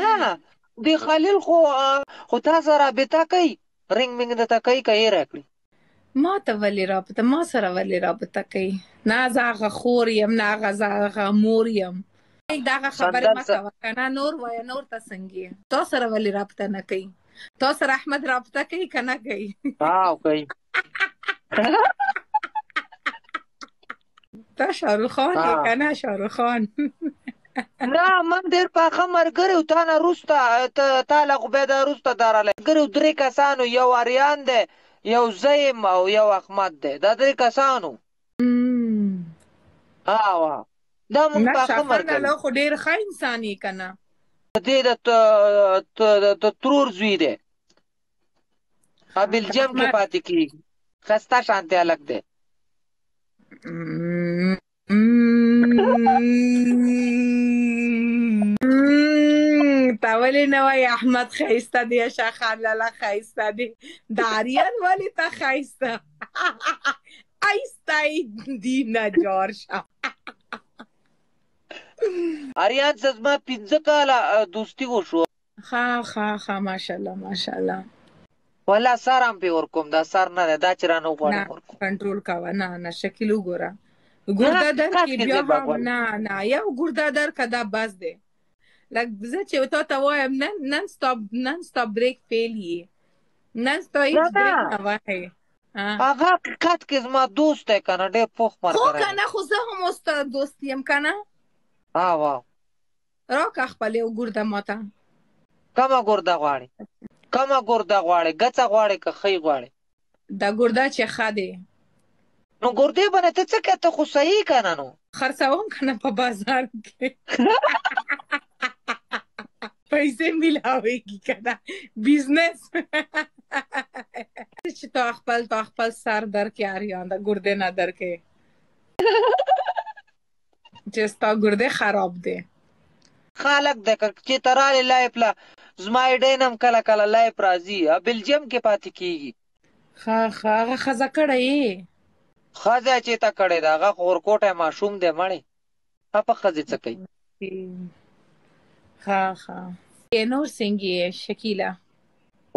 نه دی خلیل خو تا سره رابطه کوي رنګ منګ درته کوي که یې راکړي ما ته ولې رابطه ما سره ولې رابطه کوي نه زه هغه خور یم نه هغه مور یم دغه خبرې سندر مه کوه که نه نور وایه نور ته څنګه یې تا سره ولې رابطه نه کوي تا سره احمد رابطه کوي که نه کوي کوي تا شاروخ خان یې که نه شاروخ خان نه من ډېر پاخه ملګري و تا نه وروسته تا له خو بیا د وروسته درلی ملګري و 3 کسانو یو اریان دی یو زه یم او یو احمد دی دا 3 کسانو دا مونږ پاخه ملګري نه خو ډېر ښه انسان یې که نه د دې د ترور زوی دی بلجیم کې پاتې کېږي ښایسته شانتې هلک دی تا ولې نه وایې احمد ښایسته دی یا شاه خان لالا ښایسته دی د آریان ولې ته ښایسته ایسته دینه جوړ شه آریان سره زما 15 کاله دوستي وشو ښه ماشاءالله ماشاءالله والله سر هم پې ورکوم دا سر نه دی دا چې رانه وغواړم ورکوم کنټرول کوه نه شکل وګوره ګرده درکې بیا هم نه یو ګرده درکه دا بس دی لکه زه چې تا ته وایم نن سټاپ بریک فیل یې نن ستا هېڅ بریک نه وهې هغه حقیقت کې زما دوست دی که نه ډېر پوخ ملګری خو که نه خو زه هم ستا دوست یم که نه راکړه خپل یو ګرده ماته کومه ګرده غواړې ګڅه غواړې که ښی غواړې دا ګرده چې ښه دی نو ګردې باندې ته څه کوې ته خو صحیح که نه نو خرڅوم که نه په بازار کې پیسې میلاویږي که نه بزنس چې تا خپل سر درکې آریان د ګردې نه درکې چې ستا ګردې خراب دی خلک دی که چې ته رالې لایف له زما ایډین هم کله کله لایف راځي بلجیم کې پاتې کېږي هغه ښځه کړی یې ښځه چې ته کړې ده هغه خو ورکوټی ماشوم دی مړې په ښځې څه کوي نور څنګه یې شکیله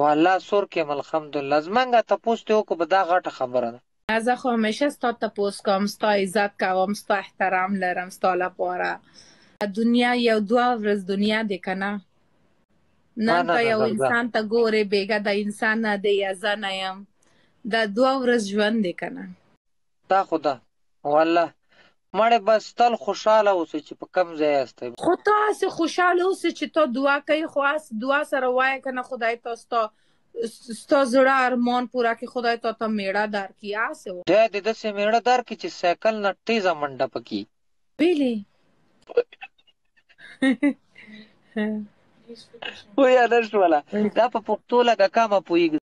والله سور کې الحمدلله زمونږ تپوس دې وکړو به دا غټه خبره ده زه خو همیشه ستا تپوس کوم ستا عزت کوم ستا احترام لرم ستا لپاره دنیا یو 2 ورځ دنیا دی که نه نن ته یو انسان ته ګورې بېګه د انسان نه دی یا زه نه یم دا 2 ورځ ژوند دی که نه دا خو ده والله مړې بس تل خوشحاله اوسئ چې په کوم ځای یاستئ خو ته هسې خوشحاله اوسې چې ته دعا کوي خو هسې دعا سره وایه که نه خدای ته ستا زړه ارمان پوره کړي خدای تا ته میړه درکړي هسې دی دې داسې میړه درکړي چې سایکل نه تیزه منډه پکې ویلې پوهه نه شوله دا په پښتو لکه کمه پوهېږي